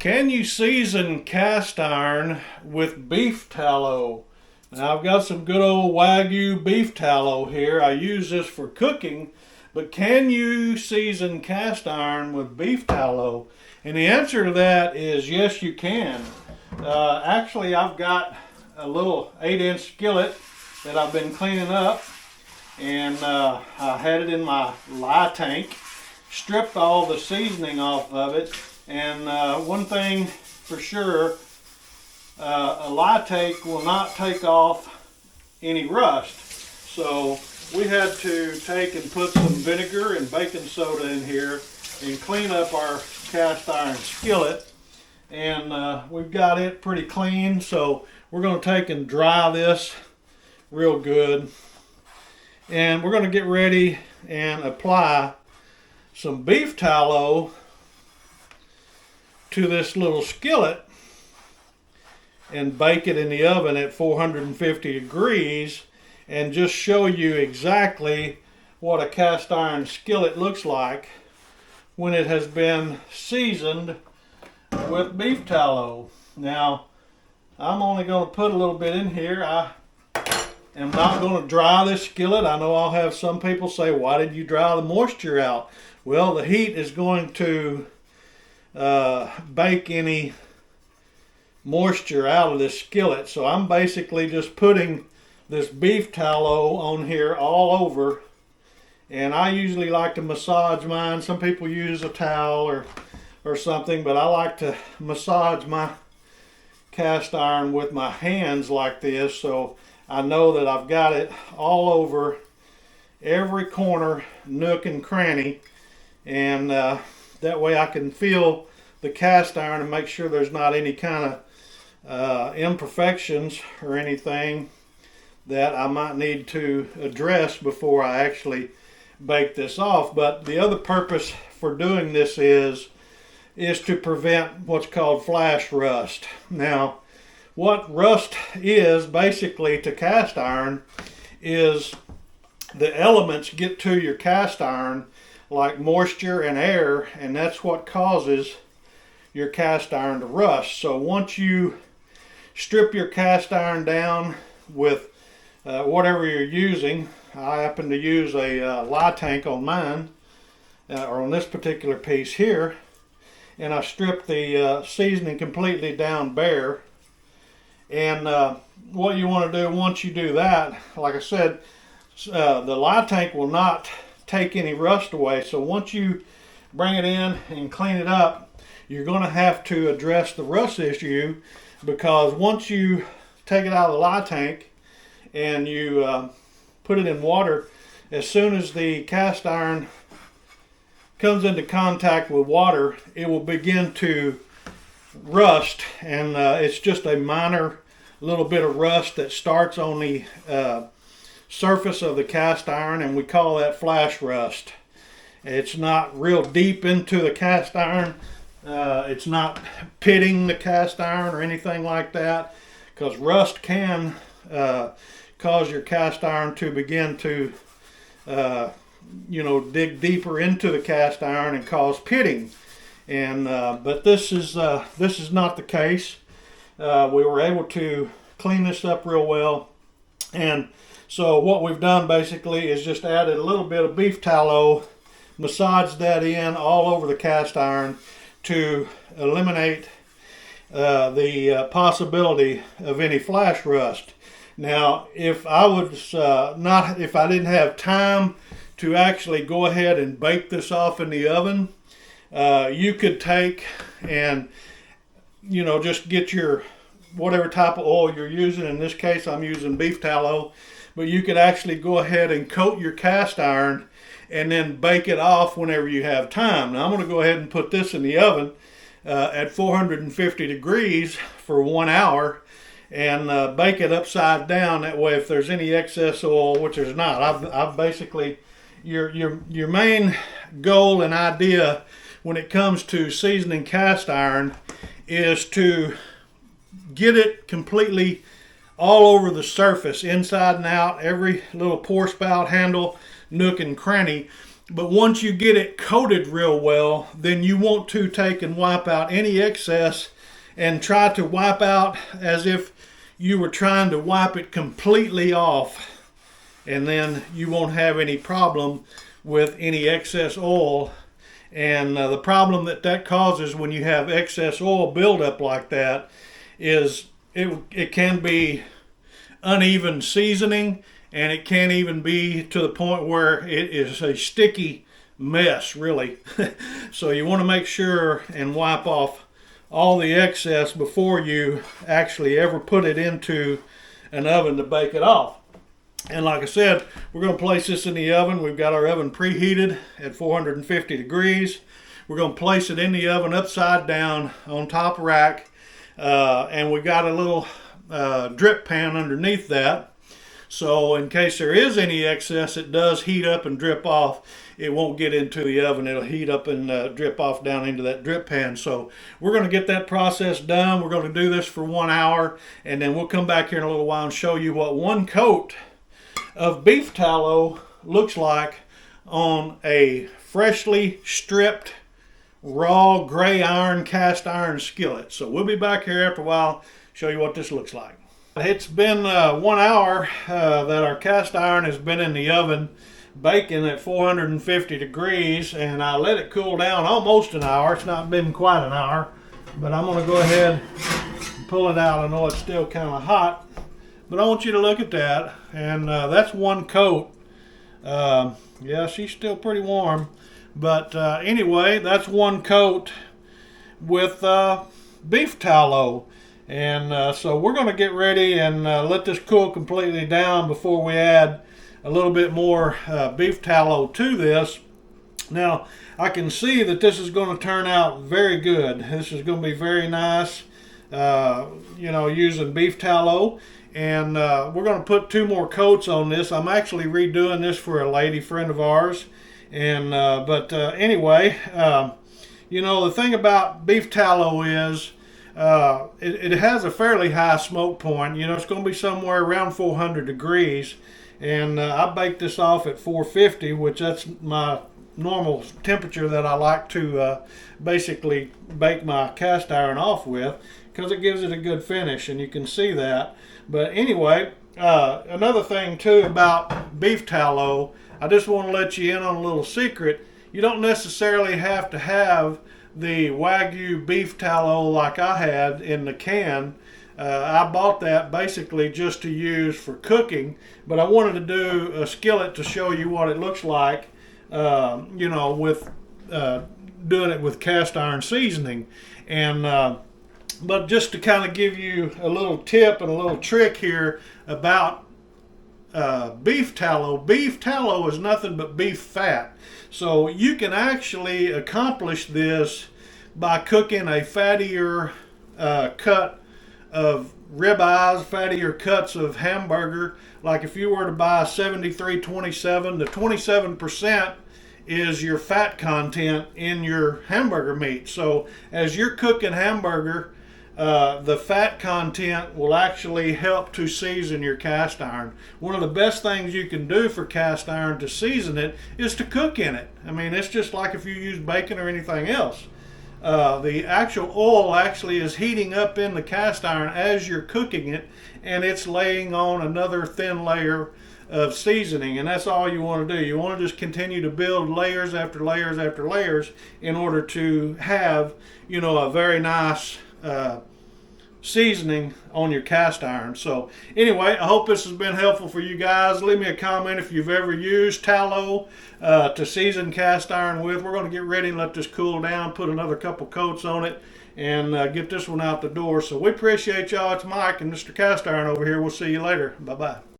Can you season cast iron with beef tallow? Now I've got some good old Wagyu beef tallow here. I use this for cooking, but can you season cast iron with beef tallow? And the answer to that is yes, you can. Actually, I've got a little 8-inch skillet that I've been cleaning up, and I had it in my lye tank, stripped all the seasoning off of it. And one thing for sure, a lye tank will not take off any rust. So we had to take and put some vinegar and baking soda in here and clean up our cast iron skillet. And we've got it pretty clean, so we're going to take and dry this real good. And we're going to get ready and apply some beef tallow to this little skillet and bake it in the oven at 450 degrees and just show you exactly what a cast iron skillet looks like when it has been seasoned with beef tallow. Now, I'm only going to put a little bit in here. I am not going to dry this skillet. I know I'll have some people say, why did you dry the moisture out? Well, the heat is going to bake any moisture out of this skillet. So I'm basically just putting this beef tallow on here all over. And I usually like to massage mine. Some people use a towel or something, but I like to massage my cast iron with my hands like this, so I know that I've got it all over every corner, nook and cranny, and that way I can feel the cast iron and make sure there's not any kind of imperfections or anything that I might need to address before I actually bake this off. But the other purpose for doing this is to prevent what's called flash rust. Now, what rust is basically to cast iron is the elements get to your cast iron like moisture and air, and that's what causes your cast iron to rust. So once you strip your cast iron down with whatever you're using, I happen to use a lye tank on mine, or on this particular piece here, and I stripped the seasoning completely down bare. And what you want to do once you do that, like I said, the lye tank will not take any rust away. So once you bring it in and clean it up, you're going to have to address the rust issue, because once you take it out of the lye tank and you put it in water, as soon as the cast iron comes into contact with water, it will begin to rust, and it's just a minor little bit of rust that starts on the surface of the cast iron, and we call that flash rust. It's not real deep into the cast iron. It's not pitting the cast iron or anything like that, because rust can cause your cast iron to begin to dig deeper into the cast iron and cause pitting. And but this is not the case. We were able to clean this up real well, and so what we've done basically is just added a little bit of beef tallow, massaged that in all over the cast iron to eliminate the possibility of any flash rust. Now, if I didn't have time to actually go ahead and bake this off in the oven, you could take and just get your whatever type of oil you're using. In this case, I'm using beef tallow, but you could actually go ahead and coat your cast iron and then bake it off whenever you have time. Now I'm going to go ahead and put this in the oven at 450 degrees for 1 hour and bake it upside down. That way, if there's any excess oil, which there's not, I've basically, your main goal and idea when it comes to seasoning cast iron is to get it completely all over the surface, inside and out, every little pour spout, handle, nook and cranny. But once you get it coated real well, then you want to take and wipe out any excess and try to wipe out as if you were trying to wipe it completely off. And then you won't have any problem with any excess oil. And the problem that causes when you have excess oil buildup like that is it can be uneven seasoning, and it can even be to the point where it is a sticky mess, really. So you want to make sure and wipe off all the excess before you actually ever put it into an oven to bake it off. And like I said, we're going to place this in the oven. We've got our oven preheated at 450 degrees. We're going to place it in the oven upside down on top rack. And we got a little drip pan underneath that. So in case there is any excess, it does heat up and drip off. It won't get into the oven. It'll heat up and drip off down into that drip pan. So we're going to get that process done. We're going to do this for 1 hour, and then we'll come back here in a little while and show you what one coat of beef tallow looks like on a freshly stripped raw gray iron cast iron skillet. So we'll be back here after a while, show you what this looks like. It's been 1 hour that our cast iron has been in the oven baking at 450 degrees, and I let it cool down almost an hour. It's not been quite an hour, but I'm going to go ahead and pull it out. I know it's still kind of hot, but I want you to look at that, and that's one coat. Yeah, she's still pretty warm, but anyway, that's one coat with beef tallow. And so we're going to get ready and let this cool completely down before we add a little bit more beef tallow to this. Now, I can see that this is going to turn out very good. This is going to be very nice, using beef tallow. And we're going to put 2 more coats on this. I'm actually redoing this for a lady friend of ours. And anyway, the thing about beef tallow is it has a fairly high smoke point. It's going to be somewhere around 400 degrees. And I baked this off at 450, which that's my normal temperature that I like to basically bake my cast iron off with, because it gives it a good finish, and you can see that. But anyway, another thing too about beef tallow, I just want to let you in on a little secret. You don't necessarily have to have the Wagyu beef tallow like I had in the can. I bought that basically just to use for cooking, but I wanted to do a skillet to show you what it looks like, with doing it with cast iron seasoning. And but just to kind of give you a little tip and a little trick here about beef tallow is nothing but beef fat. So you can actually accomplish this by cooking a fattier cut of ribeyes, fattier cuts of hamburger. Like if you were to buy 7327, the 27% is your fat content in your hamburger meat. So as you're cooking hamburger, the fat content will actually help to season your cast iron. One of the best things you can do for cast iron to season it is to cook in it. I mean, it's just like if you use bacon or anything else. The actual oil actually is heating up in the cast iron as you're cooking it, and it's laying on another thin layer of seasoning, and that's all you want to do. You want to just continue to build layers after layers after layers in order to have, a very nice seasoning on your cast iron. So anyway, I hope this has been helpful for you guys. Leave me a comment if you've ever used tallow to season cast iron with. We're going to get ready and let this cool down, put another couple coats on it, and get this one out the door. So we appreciate y'all. It's Mike and Mr. Cast Iron over here. We'll see you later. Bye-bye.